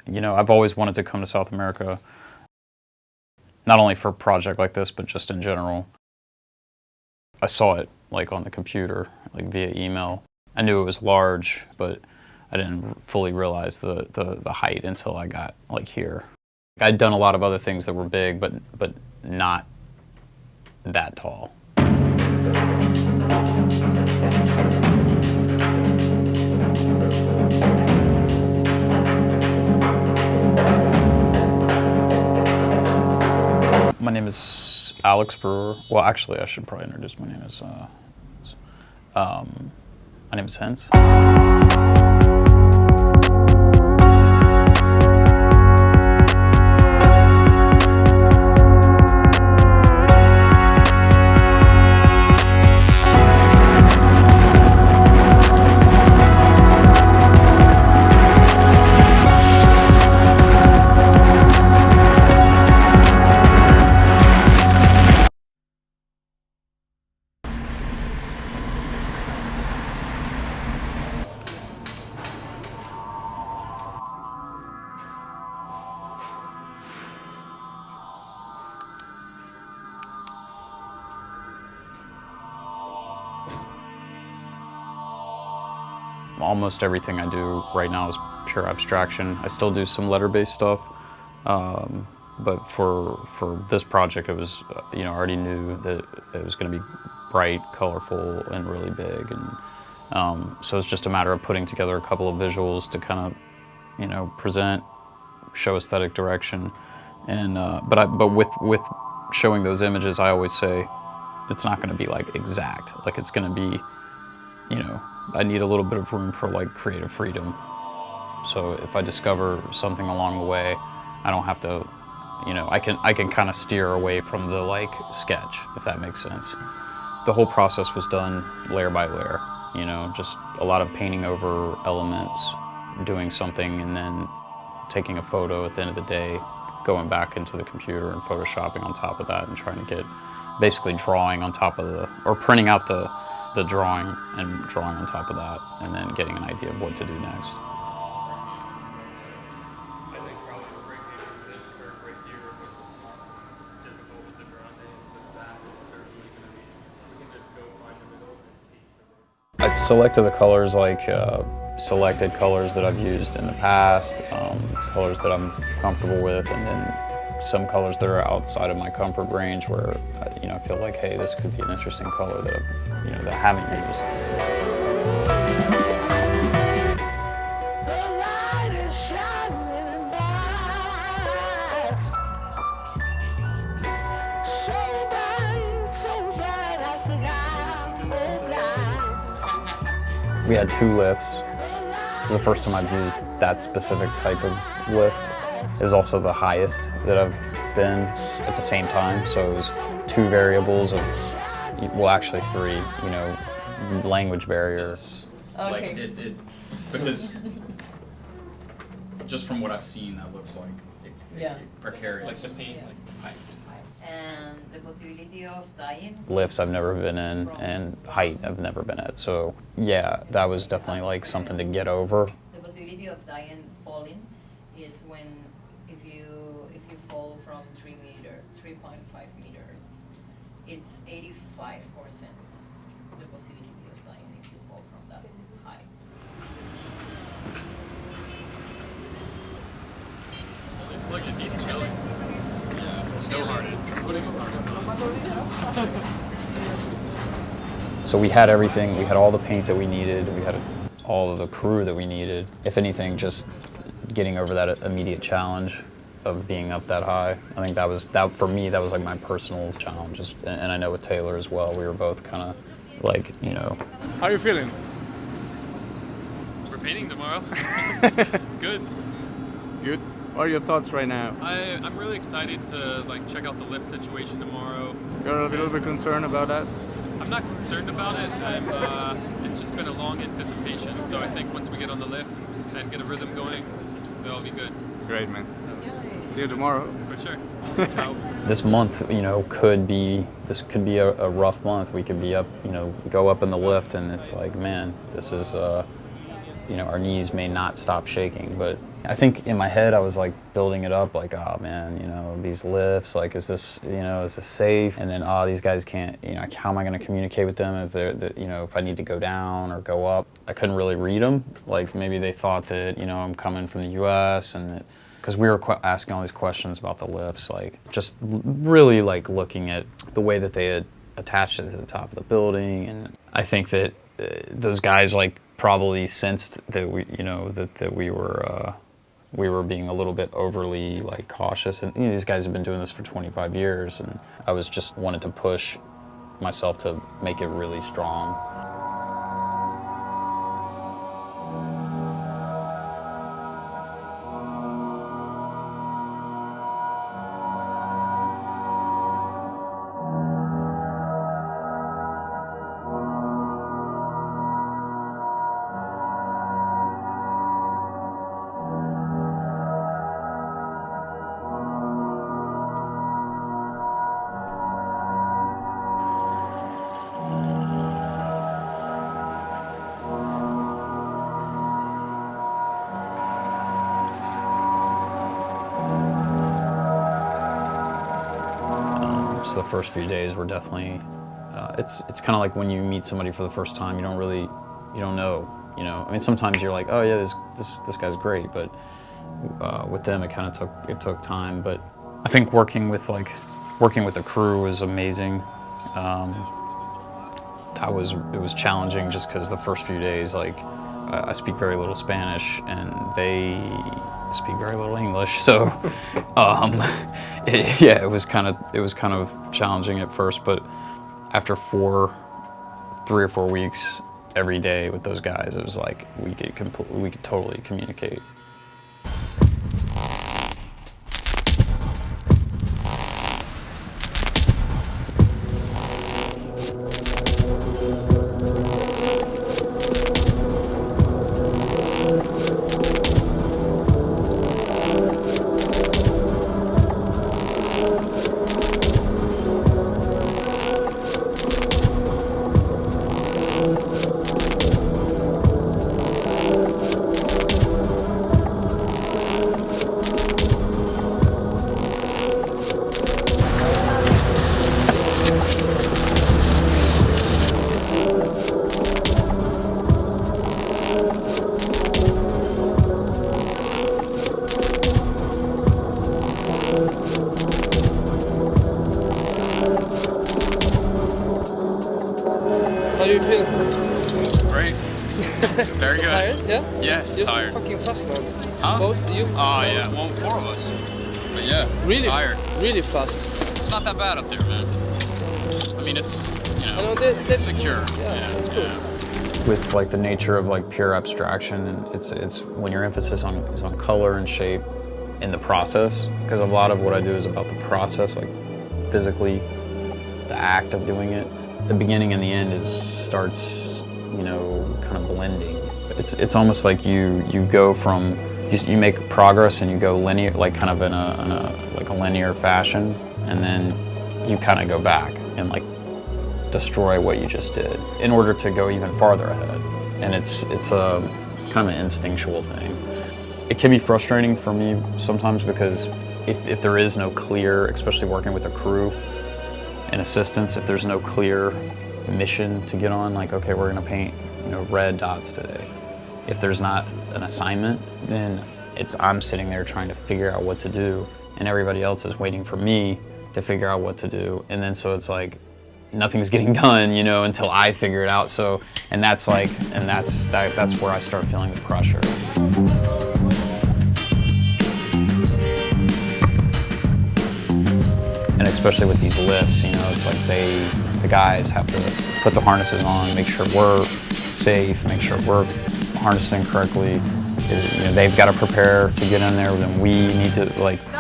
You know, I've always wanted to come to South America, not only for a project like this, but just in general. I saw it like on the computer, like via email. I knew it was large, but I didn't fully realize the height until I got like here. I'd done a lot of other things that were big, but not that tall. My name is Alex Brewer. Well, actually, I should probably introduce my name is HENSE. Almost everything I do right now is pure abstraction. I still do some letter-based stuff, but for this project, it was I already knew that it was going to be bright, colorful, and really big, and so it's just a matter of putting together a couple of visuals to kind of present, show aesthetic direction, and but with showing those images, I always say it's not going to be like exact, like it's going to be I need a little bit of room for like creative freedom. So if I discover something along the way, I don't have to, I can kind of steer away from the like sketch, if that makes sense. The whole process was done layer by layer, just a lot of painting over elements, doing something and then taking a photo at the end of the day, going back into the computer and photoshopping on top of that and trying to get basically drawing on top of or printing out the drawing and drawing on top of that, and then getting an idea of what to do next. I selected the colors like selected colors that I've used in the past, colors that I'm comfortable with, and then some colors that are outside of my comfort range where I feel like, hey, this could be an interesting color that that I haven't used. We had 2 lifts. It was the first time I've used that specific type of lift. It was also the highest that I've been at the same time, so it was 2 variables of, well, actually 3, language barriers. Okay. Like because just from what I've seen, that looks like precarious. Like the paint, Yeah. like the heights. And the possibility of dying? Lifts I've never been in, and height I've never been at, so yeah, that was definitely like something to get over. The possibility of dying falling is when if you fall from 3.5 meters, it's 85% the possibility of dying if you fall from that high. Look at he's chilling. Yeah, so hard. He's putting his hard as So we had everything, we had all the paint that we needed, we had all of the crew that we needed. If anything, just getting over that immediate challenge of being up that high. I think that for me, that was like my personal challenge. And I know with Taylor as well, we were both kind of like, How are you feeling? We're painting tomorrow. Good. Good. What are your thoughts right now? I'm really excited to check out the lift situation tomorrow. You're a little bit concerned about that? I'm not concerned about it. It's just been a long anticipation, so I think once we get on the lift and get a rhythm going, it'll be good. Great, man. So, see you tomorrow. For sure. Ciao. This month, could be a rough month. We could be up, go up in the lift and it's like, man, this is, our knees may not stop shaking, but I think in my head I was like building it up like, oh man, you know, these lifts, like is this safe? And then, oh, these guys can't, you know, how am I going to communicate with them if you know, if I need to go down or go up? I couldn't really read them. Like maybe they thought that, you know, I'm coming from the US and because we were asking all these questions about the lifts, like just really like looking at the way that they had attached it to the top of the building. And I think that those guys like probably sensed that we, you know, that we were being a little bit overly like cautious, and you know, these guys have been doing this for 25 years, and I was just wanted to push myself to make it really strong. So the first few days were definitely, it's kind of like when you meet somebody for the first time, you don't know, you know. I mean, sometimes you're like, oh yeah, this guy's great, but with them it kind of took time. But I think working with the crew was amazing. It was challenging just because the first few days, like I speak very little Spanish and they speak very little English, so it was kind of challenging at first, but after 3 or 4 weeks every day with those guys, it was like we could totally communicate. How do you feel? Great. Very good. Tired? Yeah? Yeah, You're tired. so fucking fast, man. Huh? Both you? Oh yeah, well, 4 of us. But yeah, Really? tired. Really fast. It's not that bad up there, man. I mean, it's, you know, I know it's secure. Yeah, that's cool. With like the nature of like pure abstraction, and it's when your emphasis is on color and shape in the process, because a lot of what I do is about the process, like physically, the act of doing it. The beginning and the end starts, you know, kind of blending. It's almost like you go from you make progress and you go linear, like kind of in a linear fashion, and then you kind of go back and like destroy what you just did in order to go even farther ahead. And it's a kind of an instinctual thing. It can be frustrating for me sometimes because if there is no clear, especially working with a crew and assistants, if there's no clear mission to get on, like, okay, we're gonna paint, you know, red dots today. If there's not an assignment, then I'm sitting there trying to figure out what to do, and everybody else is waiting for me to figure out what to do. And then so it's like nothing's getting done, you know, until I figure it out. So, and that's where I start feeling the pressure. And especially with these lifts, you know, it's like the guys have to put the harnesses on, make sure we're safe, make sure we're harnessing correctly. You know, they've got to prepare to get in there, then we need to like, you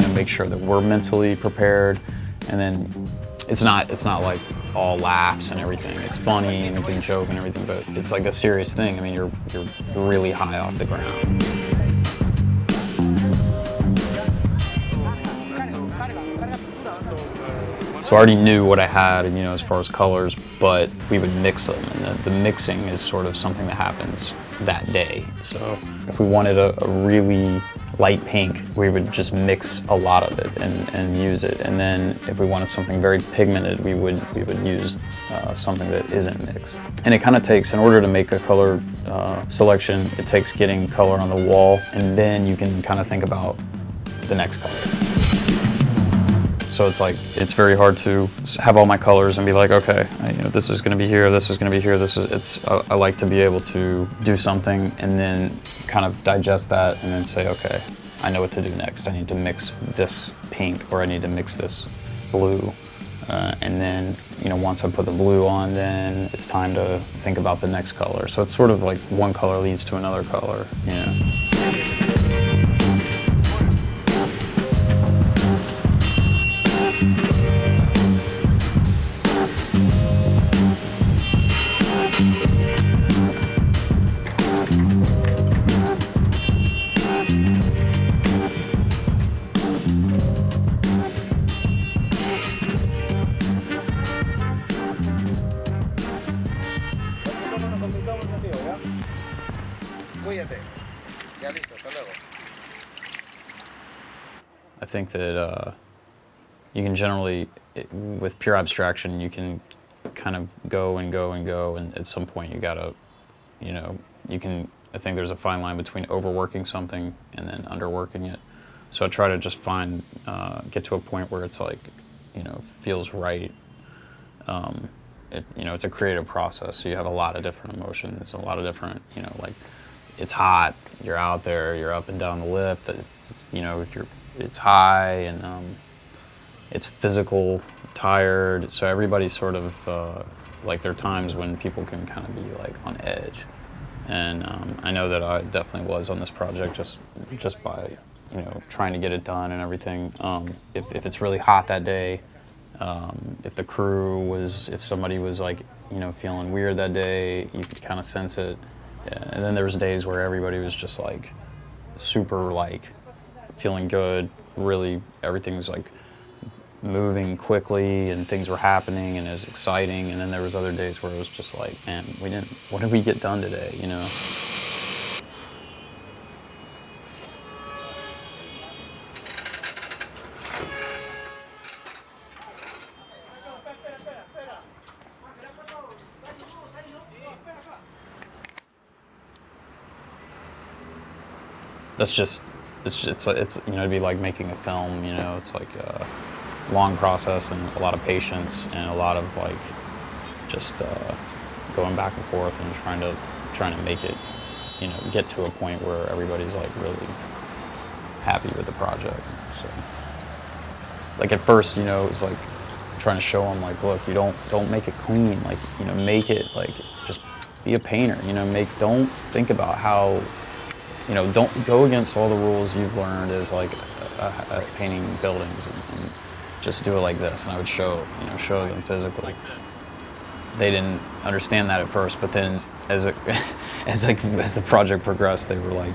know, make sure that we're mentally prepared. And then it's not like all laughs and everything. It's funny and we can joke and everything, but it's like a serious thing. I mean, you're really high off the ground. So I already knew what I had, you know, as far as colors, but we would mix them, and the mixing is sort of something that happens that day. So if we wanted a really light pink, we would just mix a lot of it and use it. And then if we wanted something very pigmented, we would use something that isn't mixed. And it kind of takes, in order to make a color selection, it takes getting color on the wall, and then you can kind of think about the next color. So it's like, it's very hard to have all my colors and be like, okay, you know, this is going to be here, this is going to be here, I like to be able to do something and then kind of digest that and then say, okay, I know what to do next. I need to mix this pink, or I need to mix this blue. And then, you know, once I put the blue on, then it's time to think about the next color. So it's sort of like one color leads to another color, you know. I think that you can generally, with pure abstraction, you can kind of go and go and go, and at some point you gotta, you know, I think there's a fine line between overworking something and then underworking it. So I try to just get to a point where it's like, you know, feels right. You know, it's a creative process, so you have a lot of different emotions, a lot of different, you know, like, it's hot, you're out there, you're up and down the lift, you know, it's high, and it's physical, tired, so everybody's sort of, like, there are times when people can kind of be, like, on edge. And I know that I definitely was on this project just by, you know, trying to get it done and everything. If it's really hot that day, if somebody was, like, you know, feeling weird that day, you could kind of sense it. Yeah. And then there was days where everybody was just, like, super, like, feeling good, really, everything was, like, moving quickly and things were happening and it was exciting. And then there was other days where it was just like, man, what did we get done today, you know? It's you know, it'd be like making a film, you know, it's like a long process and a lot of patience and a lot of, like, just going back and forth and trying to make it, you know, get to a point where everybody's, like, really happy with the project. So, like, at first, you know, it was like trying to show them, like, look, you don't make it clean, like, you know, make it, like, just be a painter, you know, don't think about how, you know, don't go against all the rules you've learned as, like, painting buildings, and just do it like this. And I would show them physically. Like this. They didn't understand that at first, but then as the project progressed, they were like,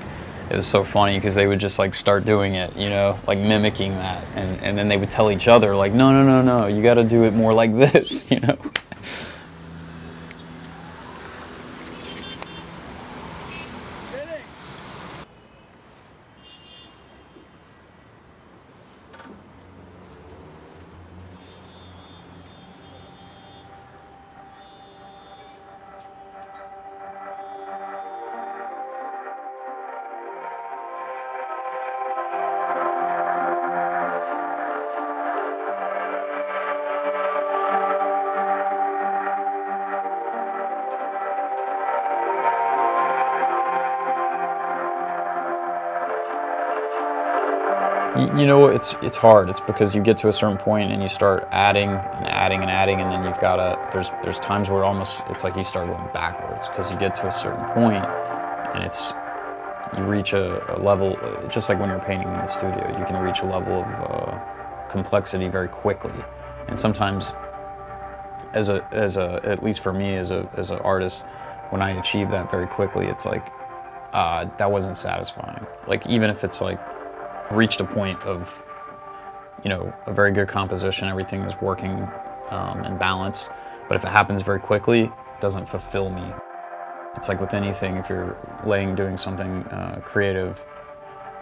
it was so funny because they would just, like, start doing it, you know, like mimicking that, and then they would tell each other, like, no, you got to do it more like this, you know. You know, it's hard. It's because you get to a certain point and you start adding and adding and adding, and then you've got to, there's times where it's like you start going backwards because you get to a certain point and you reach a level, just like when you're painting in the studio, you can reach a level of complexity very quickly. And sometimes, at least for me as an artist, when I achieve that very quickly, it's like, that wasn't satisfying. Like, even if it's like, reached a point of, you know, a very good composition, everything is working and balanced, but if it happens very quickly, it doesn't fulfill me. It's like with anything, if you're doing something creative,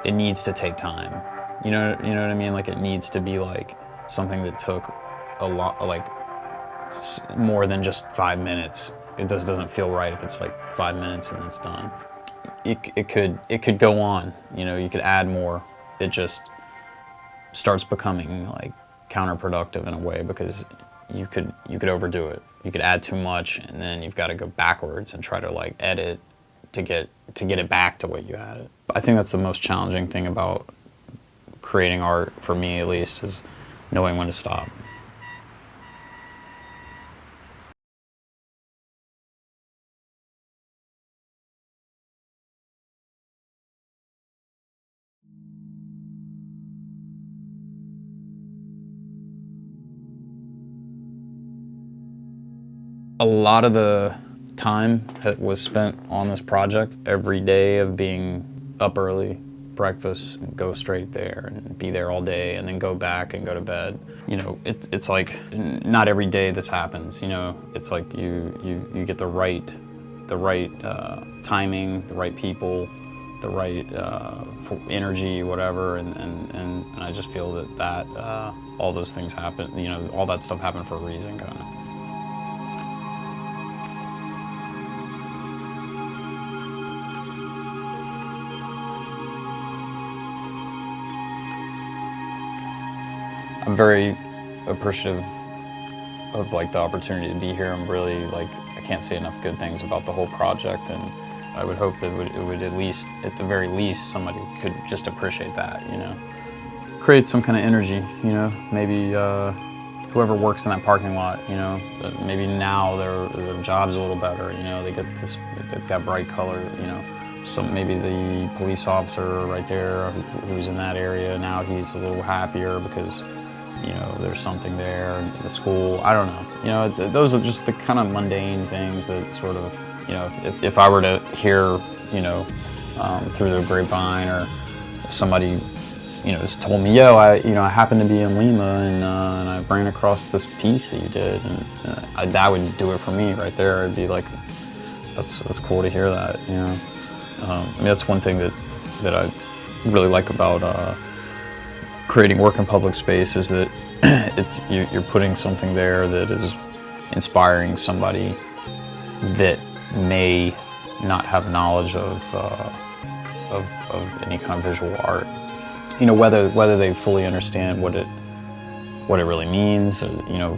it needs to take time. You know what I mean? Like, it needs to be like something that took a lot, like more than just 5 minutes. It doesn't feel right if it's like 5 minutes and it's done. It could go on. You know, you could add more. It just starts becoming like counterproductive in a way, because you could overdo it. You could add too much, and then you've got to go backwards and try to like edit to get it back to what you added. I think that's the most challenging thing about creating art, for me at least, is knowing when to stop. A lot of the time that was spent on this project, every day of being up early, breakfast, and go straight there and be there all day, and then go back and go to bed. You know, it's like not every day this happens. You know, it's like you get the right timing, the right people, the right energy, whatever, and I just feel that all those things happen. You know, all that stuff happened for a reason, kind of. I'm very appreciative of like the opportunity to be here. I'm really like, I can't say enough good things about the whole project, and I would hope that it would at least, at the very least, somebody could just appreciate that, you know. Create some kind of energy, you know, maybe whoever works in that parking lot, you know, maybe now their job's a little better, you know, they've got bright color, you know. So maybe the police officer right there who's in that area, now he's a little happier because, you know, there's something there, the school, I don't know. You know, those are just the kind of mundane things that sort of, you know, if I were to hear, you know, through the grapevine, or if somebody, you know, just told me, yo, I happened to be in Lima and I ran across this piece that you did, and that would do it for me right there. I'd be like, that's cool to hear that, you know. I mean, that's one thing that I really like about creating work in public space, is that you're putting something there that is inspiring somebody that may not have knowledge of any kind of visual art. You know, whether they fully understand what it really means, or, you know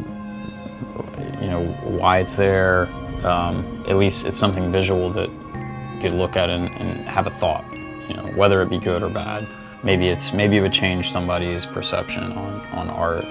why it's there. At least it's something visual that you could look at and have a thought. You know, whether it be good or bad. Maybe it would change somebody's perception on art.